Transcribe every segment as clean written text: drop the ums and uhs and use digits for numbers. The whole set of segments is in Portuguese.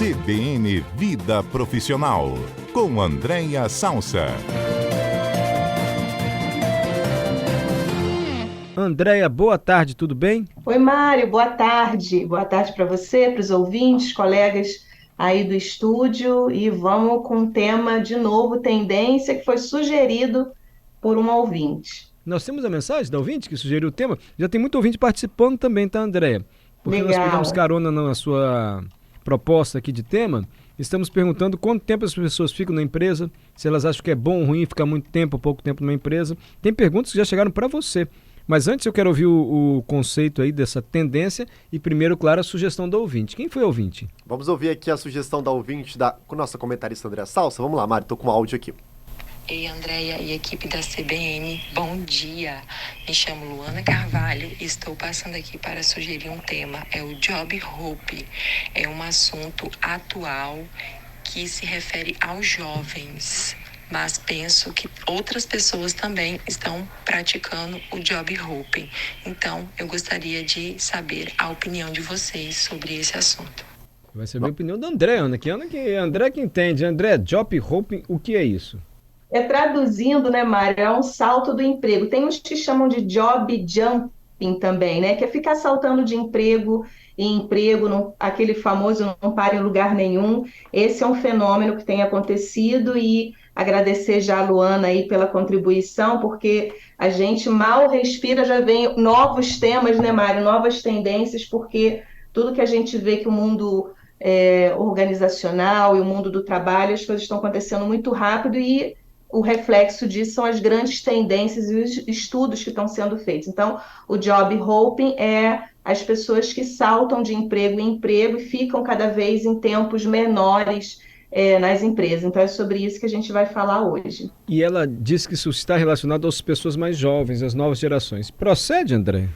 CBN Vida Profissional, com Andréia Salsa. Andréia, boa tarde, tudo bem? Oi, Mário, boa tarde. Boa tarde para você, para os ouvintes, colegas aí do estúdio. E vamos com um tema de novo, tendência, que foi sugerido por um ouvinte. Nós temos a mensagem da ouvinte que sugeriu o tema. Já tem muito ouvinte participando também, tá, Andréia? Porque nós pegamos Legal. carona na sua proposta aqui de tema. Estamos perguntando quanto tempo as pessoas ficam na empresa, se elas acham que é bom ou ruim ficar muito tempo ou pouco tempo numa empresa. Tem perguntas que já chegaram para você. Mas antes eu quero ouvir o conceito aí dessa tendência e primeiro, claro, a sugestão do ouvinte. Quem foi o ouvinte? Vamos ouvir aqui a sugestão da ouvinte com nossa comentarista Andréia Salsa. Vamos lá, Mário, tô com o áudio aqui. Ei, Andréia e equipe da CBN, bom dia! Me chamo Luana Carvalho e estou passando aqui para sugerir um tema. É o Job Hope. É um assunto atual que se refere aos jovens, mas penso que outras pessoas também estão praticando o Job Hope. Então, eu gostaria de saber a opinião de vocês sobre esse assunto. Vai saber a opinião da Andréia, André que entende. André, Job Hopping, o que é isso? Traduzindo, né, Mário, é um salto do emprego. Tem uns que chamam de job jumping também, né? Que é ficar saltando de emprego em emprego, aquele famoso não para em lugar nenhum. Esse é um fenômeno que tem acontecido e agradecer já a Luana aí pela contribuição, porque a gente mal respira, já vem novos temas, né, Mário? Novas tendências, porque tudo que a gente vê que o mundo organizacional e o mundo do trabalho, as coisas estão acontecendo muito rápido e o reflexo disso são as grandes tendências e os estudos que estão sendo feitos. Então, o job hopping é as pessoas que saltam de emprego em emprego e ficam cada vez em tempos menores nas empresas. Então, é sobre isso que a gente vai falar hoje. E ela diz que isso está relacionado às pessoas mais jovens, às novas gerações. Procede, André?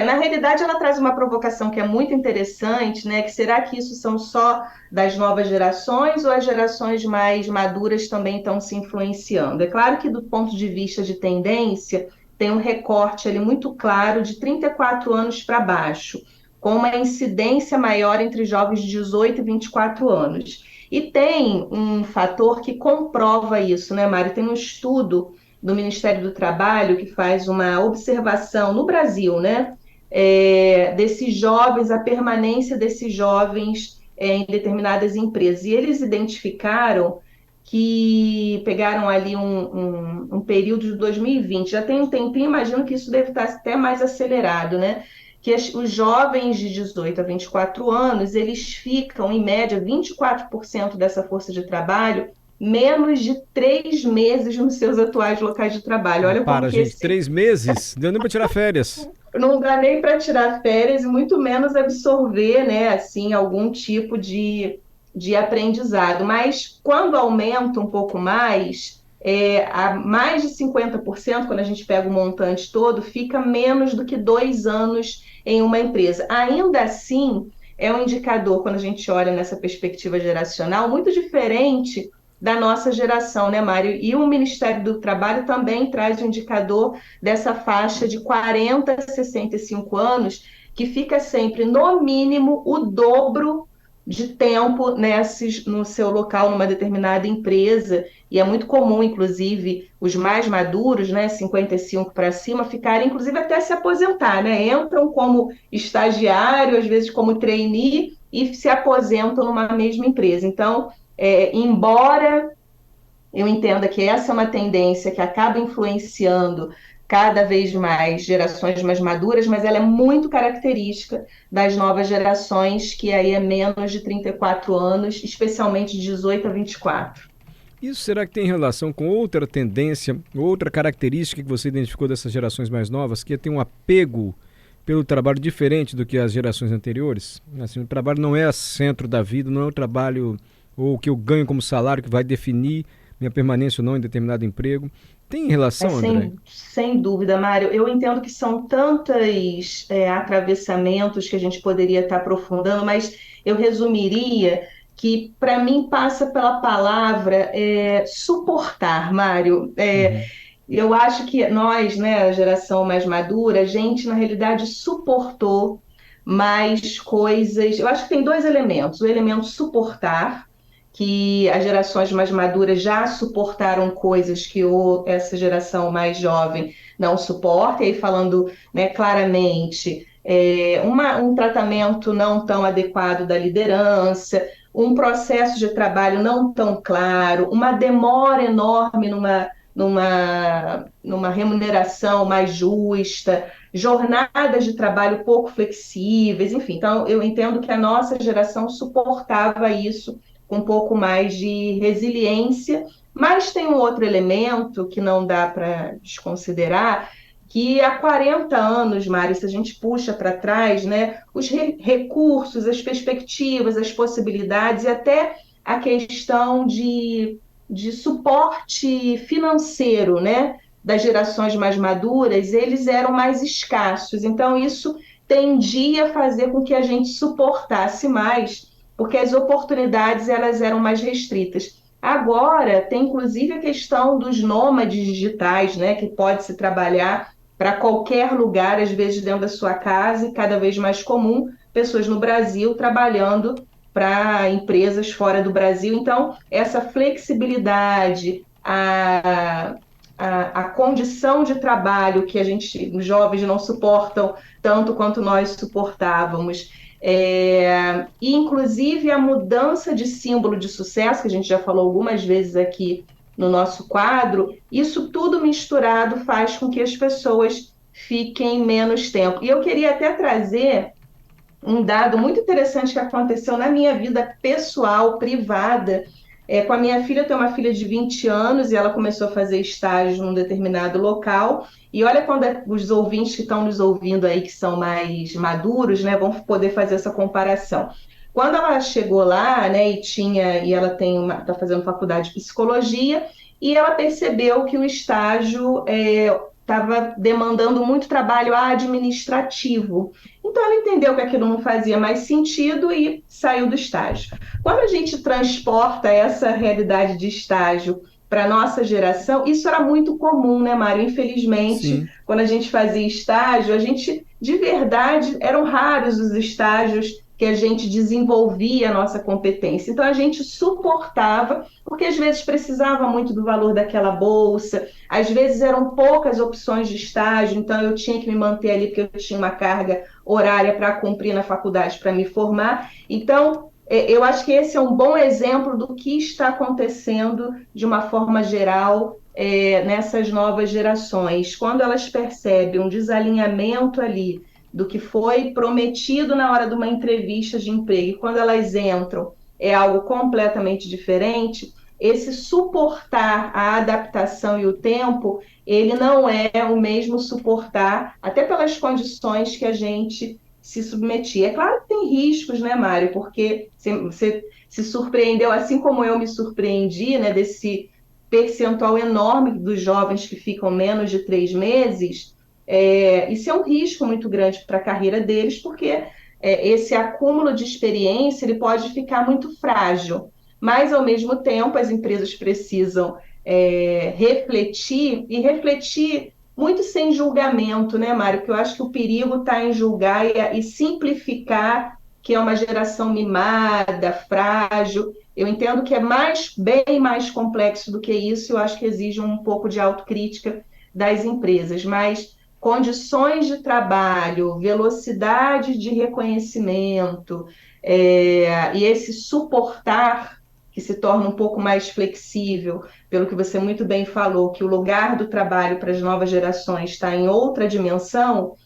Na realidade, ela traz uma provocação que é muito interessante, né? Que será que isso são só das novas gerações ou as gerações mais maduras também estão se influenciando? É claro que do ponto de vista de tendência, tem um recorte ali muito claro de 34 anos para baixo, com uma incidência maior entre jovens de 18 e 24 anos. E tem um fator que comprova isso, né, Mário? Tem um estudo do Ministério do Trabalho, que faz uma observação no Brasil, né, desses jovens, a permanência desses jovens em determinadas empresas. E eles identificaram que pegaram ali um período de 2020, já tem um tempinho, imagino que isso deve estar até mais acelerado, né? Que os jovens de 18 a 24 anos, eles ficam, em média, 24% dessa força de trabalho menos de 3 meses nos seus atuais locais de trabalho. Olha como que Gente, 3 meses? Deu nem para tirar férias. não dá nem para tirar férias e muito menos absorver, né, assim, algum tipo de aprendizado. Mas quando aumenta um pouco mais, a mais de 50%, quando a gente pega o montante todo, fica menos do que 2 anos em uma empresa. Ainda assim, é um indicador, quando a gente olha nessa perspectiva geracional, muito diferente da nossa geração, né, Mário? E o Ministério do Trabalho também traz o indicador dessa faixa de 40 a 65 anos, que fica sempre, no mínimo, o dobro de tempo no seu local, numa determinada empresa. E é muito comum, inclusive, os mais maduros, né, 55 para cima, ficarem, inclusive, até se aposentar, né? Entram como estagiário, às vezes como trainee, e se aposentam numa mesma empresa. Então, embora eu entenda que essa é uma tendência que acaba influenciando cada vez mais gerações mais maduras, mas ela é muito característica das novas gerações, que aí é menos de 34 anos, especialmente de 18 a 24. Isso será que tem relação com outra tendência, outra característica que você identificou dessas gerações mais novas, que é ter um apego pelo trabalho diferente do que as gerações anteriores? Assim, o trabalho não é centro da vida, não é o trabalho ou o que eu ganho como salário que vai definir minha permanência ou não em determinado emprego. Tem relação, André? Sem dúvida, Mário. Eu entendo que são tantos atravessamentos que a gente poderia estar aprofundando, mas eu resumiria que, para mim, passa pela palavra suportar, Mário. Uhum. Eu acho que nós, né, a geração mais madura, a gente, na realidade, suportou mais coisas. Eu acho que tem dois elementos. O elemento suportar, que as gerações mais maduras já suportaram coisas que essa geração mais jovem não suporta, e aí falando, né, claramente, um tratamento não tão adequado da liderança, um processo de trabalho não tão claro, uma demora enorme numa remuneração mais justa, jornadas de trabalho pouco flexíveis, enfim. Então, eu entendo que a nossa geração suportava isso com um pouco mais de resiliência, mas tem um outro elemento que não dá para desconsiderar, que há 40 anos, Mari, se a gente puxa para trás, né, os recursos, as perspectivas, as possibilidades e até a questão de suporte financeiro, né, das gerações mais maduras, eles eram mais escassos. Então, isso tendia a fazer com que a gente suportasse mais, porque as oportunidades elas eram mais restritas. Agora, tem inclusive a questão dos nômades digitais, né, que pode se trabalhar para qualquer lugar, às vezes dentro da sua casa, e cada vez mais comum, pessoas no Brasil trabalhando para empresas fora do Brasil. Então, essa flexibilidade, a condição de trabalho que os jovens não suportam tanto quanto nós suportávamos, e inclusive a mudança de símbolo de sucesso, que a gente já falou algumas vezes aqui no nosso quadro, isso tudo misturado faz com que as pessoas fiquem menos tempo. E eu queria até trazer um dado muito interessante que aconteceu na minha vida pessoal, privada. Com a minha filha, eu tenho uma filha de 20 anos e ela começou a fazer estágio num determinado local. E olha, quando os ouvintes que estão nos ouvindo aí, que são mais maduros, né, vão poder fazer essa comparação. Quando ela chegou lá, né, e ela está fazendo faculdade de psicologia, e ela percebeu que o estágio estava demandando muito trabalho administrativo. Então, ela entendeu que aquilo não fazia mais sentido e saiu do estágio. Quando a gente transporta essa realidade de estágio para a nossa geração, isso era muito comum, né, Mário? Infelizmente, Sim. quando a gente fazia estágio, de verdade, eram raros os estágios que a gente desenvolvia a nossa competência. Então, a gente suportava, porque às vezes precisava muito do valor daquela bolsa, às vezes eram poucas opções de estágio, então eu tinha que me manter ali porque eu tinha uma carga horária para cumprir na faculdade para me formar. Então, eu acho que esse é um bom exemplo do que está acontecendo de uma forma geral nessas novas gerações. Quando elas percebem um desalinhamento ali do que foi prometido na hora de uma entrevista de emprego, e quando elas entram é algo completamente diferente, esse suportar a adaptação e o tempo, ele não é o mesmo suportar, até pelas condições que a gente se submetia. É claro que tem riscos, né, Mário? Porque você se surpreendeu, assim como eu me surpreendi, né, desse percentual enorme dos jovens que ficam menos de 3 meses. Isso é um risco muito grande para a carreira deles, porque esse acúmulo de experiência ele pode ficar muito frágil. Mas, ao mesmo tempo, as empresas precisam refletir, e refletir muito sem julgamento, né, Mário? Porque eu acho que o perigo está em julgar e simplificar que é uma geração mimada, frágil. Eu entendo que é bem mais complexo do que isso, eu acho que exige um pouco de autocrítica das empresas, mas condições de trabalho, velocidade de reconhecimento, e esse suportar que se torna um pouco mais flexível, pelo que você muito bem falou, que o lugar do trabalho para as novas gerações está em outra dimensão,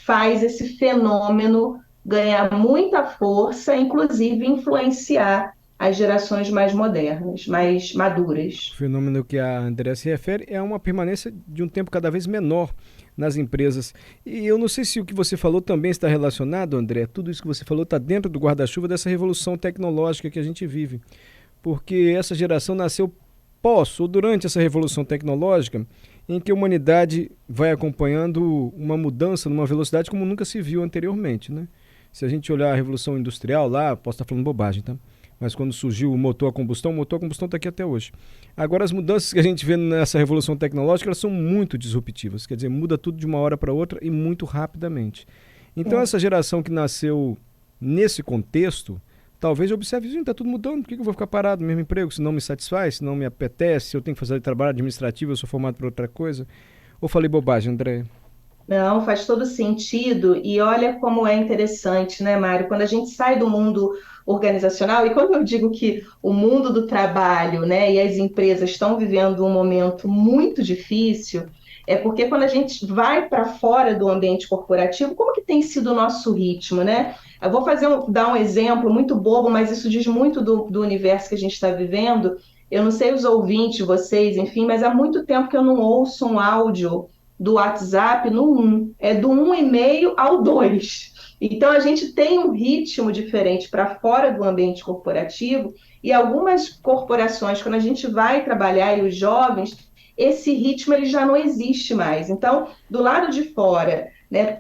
faz esse fenômeno ganhar muita força, inclusive influenciar as gerações mais modernas, mais maduras. O fenômeno que a Andréa se refere é uma permanência de um tempo cada vez menor nas empresas. E eu não sei se o que você falou também está relacionado, André. Tudo isso que você falou está dentro do guarda-chuva dessa revolução tecnológica que a gente vive. Porque essa geração nasceu ou durante essa revolução tecnológica, em que a humanidade vai acompanhando uma mudança numa velocidade como nunca se viu anteriormente, né? Se a gente olhar a revolução industrial lá, posso estar falando bobagem, tá? Mas quando surgiu o motor a combustão está aqui até hoje. Agora, as mudanças que a gente vê nessa revolução tecnológica, elas são muito disruptivas. Quer dizer, muda tudo de uma hora para outra e muito rapidamente. Então essa geração que nasceu nesse contexto, talvez observe, está tudo mudando, por que eu vou ficar parado no mesmo emprego se não me satisfaz, se não me apetece, se eu tenho que fazer trabalho administrativo, eu sou formado para outra coisa? Ou falei bobagem, André? Não, faz todo sentido. E olha como é interessante, né, Mário? Quando a gente sai do mundo organizacional, e quando eu digo que o mundo do trabalho, né, e as empresas estão vivendo um momento muito difícil, é porque quando a gente vai para fora do ambiente corporativo, como que tem sido o nosso ritmo, né? Eu vou dar um exemplo muito bobo, mas isso diz muito do universo que a gente está vivendo. Eu não sei os ouvintes, vocês, enfim, mas há muito tempo que eu não ouço um áudio do WhatsApp no 1, é do 1,5 ao 2. Então, a gente tem um ritmo diferente para fora do ambiente corporativo e algumas corporações, quando a gente vai trabalhar e os jovens, esse ritmo ele já não existe mais. Então, do lado de fora, né,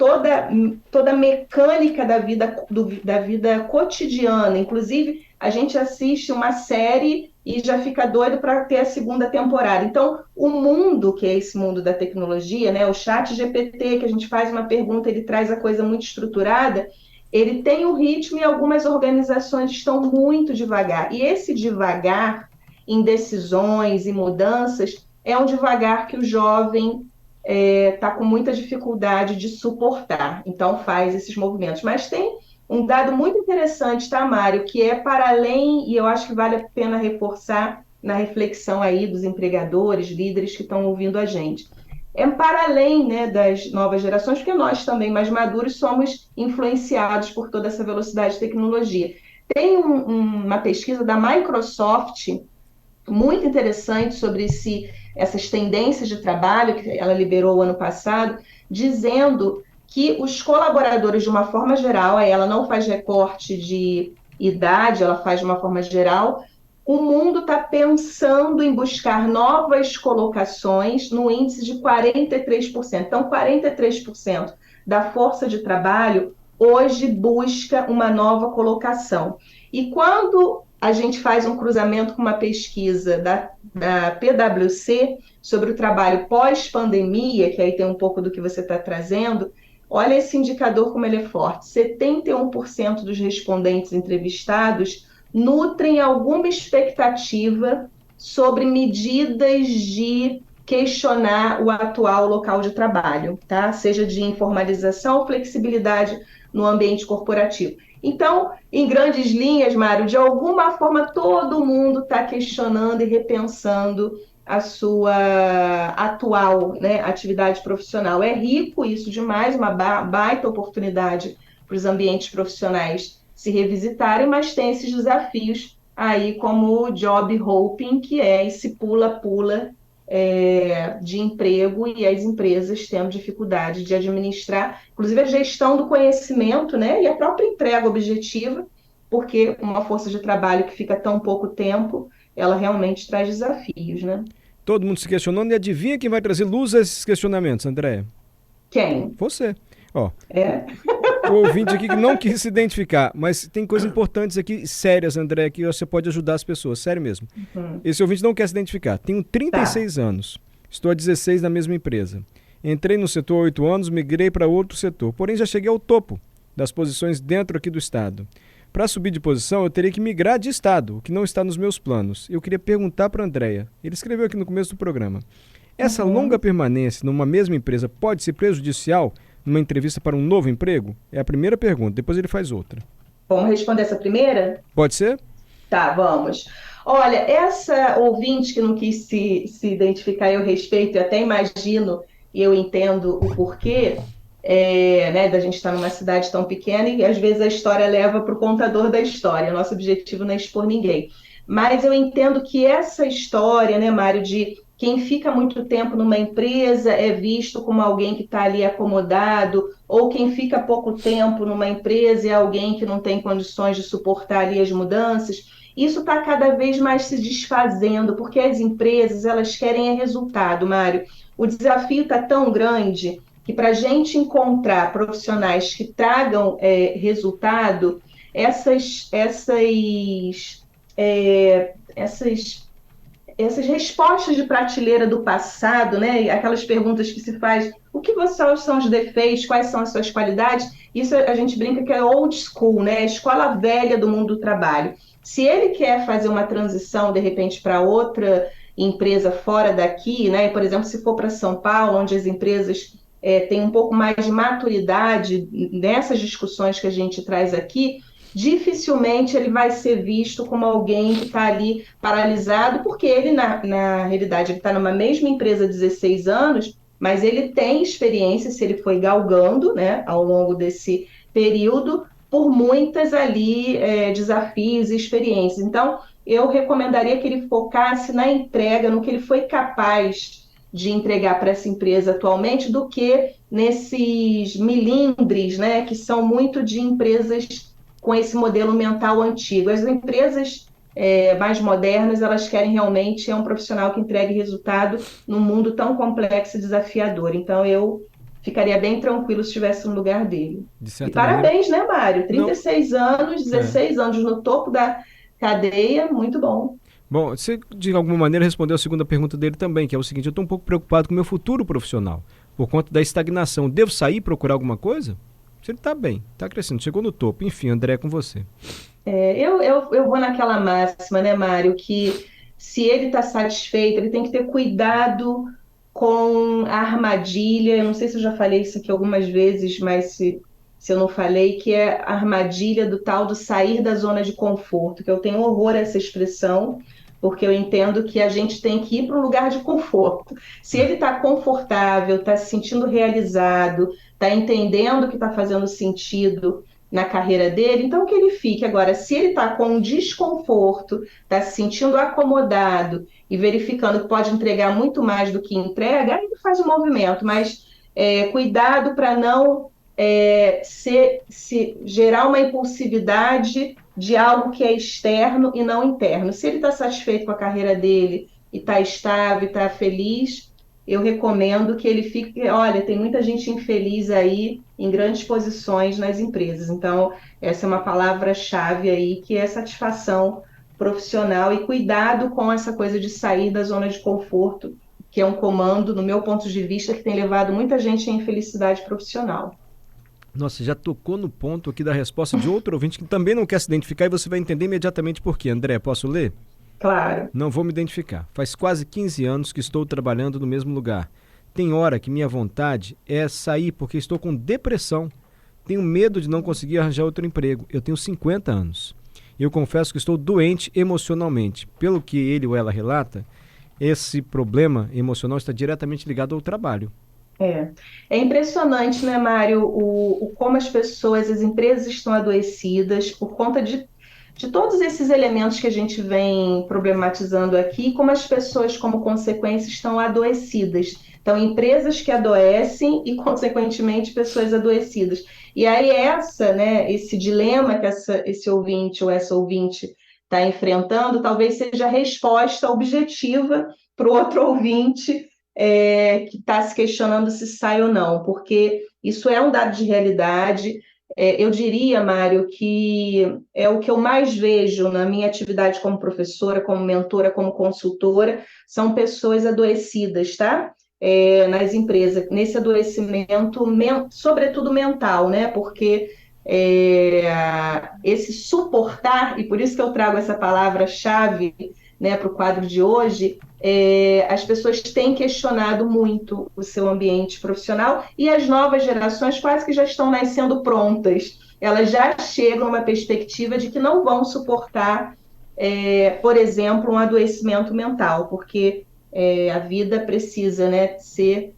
toda a mecânica da vida cotidiana, inclusive a gente assiste uma série e já fica doido para ter a segunda temporada. Então, o mundo, que é esse mundo da tecnologia, né, o chat GPT, que a gente faz uma pergunta, ele traz a coisa muito estruturada, ele tem um ritmo e algumas organizações estão muito devagar. E esse devagar em decisões e mudanças é um devagar que o jovem está com muita dificuldade de suportar. Então, faz esses movimentos. Mas tem um dado muito interessante, tá, Mário, que é para além, e eu acho que vale a pena reforçar na reflexão aí dos empregadores, líderes que estão ouvindo a gente. É para além, né, das novas gerações, porque nós também, mais maduros, somos influenciados por toda essa velocidade de tecnologia. Tem uma pesquisa da Microsoft muito interessante sobre essas tendências de trabalho que ela liberou ano passado, dizendo que os colaboradores, de uma forma geral, aí ela não faz recorte de idade, ela faz de uma forma geral, o mundo está pensando em buscar novas colocações no índice de 43%. Então, 43% da força de trabalho hoje busca uma nova colocação. E quando a gente faz um cruzamento com uma pesquisa da PwC sobre o trabalho pós-pandemia, que aí tem um pouco do que você está trazendo, olha esse indicador como ele é forte. 71% dos respondentes entrevistados nutrem alguma expectativa sobre medidas de questionar o atual local de trabalho, tá? Seja de informalização ou flexibilidade no ambiente corporativo. Então, em grandes linhas, Mário, de alguma forma todo mundo está questionando e repensando a sua atual, né, atividade profissional. É rico isso demais, uma baita oportunidade para os ambientes profissionais se revisitarem, mas tem esses desafios aí como o job hopping, que é esse pula-pula de emprego e as empresas tendo dificuldade de administrar, inclusive a gestão do conhecimento, né, e a própria entrega objetiva, porque uma força de trabalho que fica tão pouco tempo, ela realmente traz desafios, né? Todo mundo se questionando, e adivinha quem vai trazer luz a esses questionamentos, André? Quem? Você. Ó, o ouvinte aqui que não quis se identificar, mas tem coisas importantes aqui, sérias, André, que você pode ajudar as pessoas, sério mesmo. Esse ouvinte não quer se identificar. Tenho 36 anos, estou há 16 na mesma empresa. Entrei no setor há 8 anos, migrei para outro setor, porém já cheguei ao topo das posições dentro aqui do estado. Para subir de posição, eu teria que migrar de estado, o que não está nos meus planos. Eu queria perguntar para a Andréia, ele escreveu aqui no começo do programa, essa longa permanência numa mesma empresa pode ser prejudicial numa entrevista para um novo emprego? É a primeira pergunta, depois ele faz outra. Vamos responder essa primeira? Pode ser? Tá, vamos. Olha, essa ouvinte que não quis se identificar, eu respeito e até imagino e eu entendo o porquê, né, da gente estar numa cidade tão pequena e às vezes a história leva para o contador da história. Nosso objetivo não é expor ninguém. Mas eu entendo que essa história, né, Mário, de quem fica muito tempo numa empresa é visto como alguém que está ali acomodado, ou quem fica pouco tempo numa empresa é alguém que não tem condições de suportar ali as mudanças. Isso está cada vez mais se desfazendo, porque as empresas elas querem resultado, Mário. O desafio está tão grande que para a gente encontrar profissionais que tragam resultado, essas essas respostas de prateleira do passado, né? Aquelas perguntas que se faz, são os defeitos, quais são as suas qualidades? Isso a gente brinca que é old school, né? A escola velha do mundo do trabalho. Se ele quer fazer uma transição, de repente, para outra empresa fora daqui, né? Por exemplo, se for para São Paulo, onde as empresas têm um pouco mais de maturidade nessas discussões que a gente traz aqui, dificilmente ele vai ser visto como alguém que está ali paralisado, porque ele, na realidade, ele está numa mesma empresa há 16 anos, mas ele tem experiência, se ele foi galgando, né, ao longo desse período, por muitas ali desafios e experiências. Então, eu recomendaria que ele focasse na entrega, no que ele foi capaz de entregar para essa empresa atualmente, do que nesses milindres, né, que são muito de empresas com esse modelo mental antigo. As empresas mais modernas, elas querem realmente um profissional que entregue resultado num mundo tão complexo e desafiador. Então, eu ficaria bem tranquilo se estivesse no lugar dele. E parabéns, né, Mário? 36 anos, 16 anos no topo da cadeia, muito bom. Bom, você de alguma maneira respondeu a segunda pergunta dele também, que é o seguinte: eu estou um pouco preocupado com o meu futuro profissional, por conta da estagnação. Devo sair e procurar alguma coisa? Se ele está bem, está crescendo, chegou no topo. Enfim, André, é com você. Eu vou naquela máxima, né, Mário, que se ele está satisfeito, ele tem que ter cuidado com a armadilha. Eu não sei se eu já falei isso aqui algumas vezes, mas se eu não falei, que é a armadilha do tal do sair da zona de conforto, que eu tenho horror a essa expressão, porque eu entendo que a gente tem que ir para um lugar de conforto. Se ele está confortável, está se sentindo realizado, está entendendo que está fazendo sentido na carreira dele, então que ele fique. Agora, se ele está com um desconforto, está se sentindo acomodado e verificando que pode entregar muito mais do que entrega, aí ele faz o movimento, mas cuidado para não se gerar uma impulsividade de algo que é externo e não interno. Se ele está satisfeito com a carreira dele e está estável, está feliz, eu recomendo que ele fique. Olha, tem muita gente infeliz aí em grandes posições nas empresas. Então, essa é uma palavra-chave aí, que é satisfação profissional e cuidado com essa coisa de sair da zona de conforto, que é um comando, no meu ponto de vista, que tem levado muita gente à infelicidade profissional. Nossa, já tocou no ponto aqui da resposta de outro ouvinte que também não quer se identificar, e você vai entender imediatamente por quê. André, posso ler? Claro. Não vou me identificar. Faz quase 15 anos que estou trabalhando no mesmo lugar. Tem hora que minha vontade é sair porque estou com depressão. Tenho medo de não conseguir arranjar outro emprego. Eu tenho 50 anos. Eu confesso que estou doente emocionalmente. Pelo que ele ou ela relata, esse problema emocional está diretamente ligado ao trabalho. É impressionante, né, Mário, como as empresas estão adoecidas por conta de todos esses elementos que a gente vem problematizando aqui, como as pessoas, como consequência, estão adoecidas. Então, empresas que adoecem e, consequentemente, pessoas adoecidas. E aí esse dilema que esse ouvinte ou essa ouvinte está enfrentando, talvez seja a resposta objetiva para o outro ouvinte que está se questionando se sai ou não, porque isso é um dado de realidade. Eu diria, Mário, que é o que eu mais vejo na minha atividade como professora, como mentora, como consultora, são pessoas adoecidas, tá? Nas empresas, nesse adoecimento, sobretudo mental, né? Porque esse suportar, e por isso que eu trago essa palavra-chave, né, para o quadro de hoje, as pessoas têm questionado muito o seu ambiente profissional, e as novas gerações quase que já estão nascendo prontas. Elas já chegam numa perspectiva de que não vão suportar, por exemplo, um adoecimento mental, porque a vida precisa, né, ser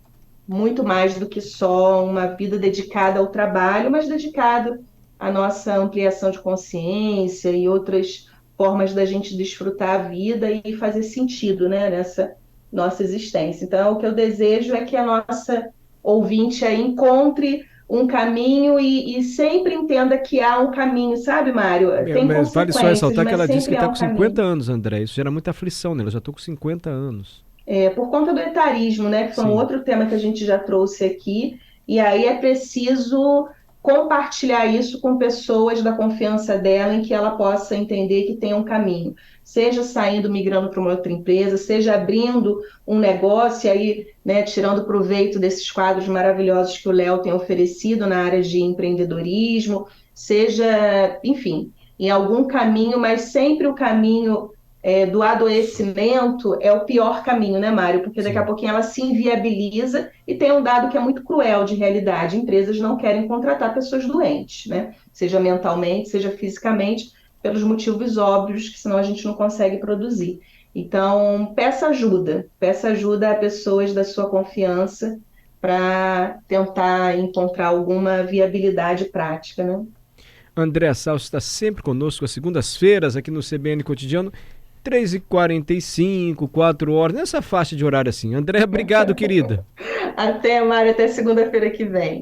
muito mais do que só uma vida dedicada ao trabalho, mas dedicada à nossa ampliação de consciência e outras formas da gente desfrutar a vida e fazer sentido, né, nessa nossa existência. Então, o que eu desejo é que a nossa ouvinte aí encontre um caminho e sempre entenda que há um caminho, sabe, Mário? Tem Mas vale só ressaltar que ela disse que está com 50 caminho. anos, André. Isso gera muita aflição nela. Eu já estou com 50 anos. Por conta do etarismo, né, que foi um outro tema que a gente já trouxe aqui, e aí é preciso compartilhar isso com pessoas da confiança dela, em que ela possa entender que tem um caminho, seja saindo, migrando para uma outra empresa, seja abrindo um negócio e aí, né, tirando proveito desses quadros maravilhosos que o Léo tem oferecido na área de empreendedorismo, seja, enfim, em algum caminho, mas sempre o caminho do adoecimento é o pior caminho, né, Mário? Porque daqui a pouquinho ela se inviabiliza e tem um dado que é muito cruel de realidade. Empresas não querem contratar pessoas doentes, né? Seja mentalmente, seja fisicamente, pelos motivos óbvios, que senão a gente não consegue produzir. Então, peça ajuda a pessoas da sua confiança para tentar encontrar alguma viabilidade prática, né? Andréa Salso está sempre conosco às segundas-feiras aqui no CBN Cotidiano, 3h45, 4 horas, nessa faixa de horário assim. Andréa, obrigado, querida. Até, Mário, até segunda-feira que vem.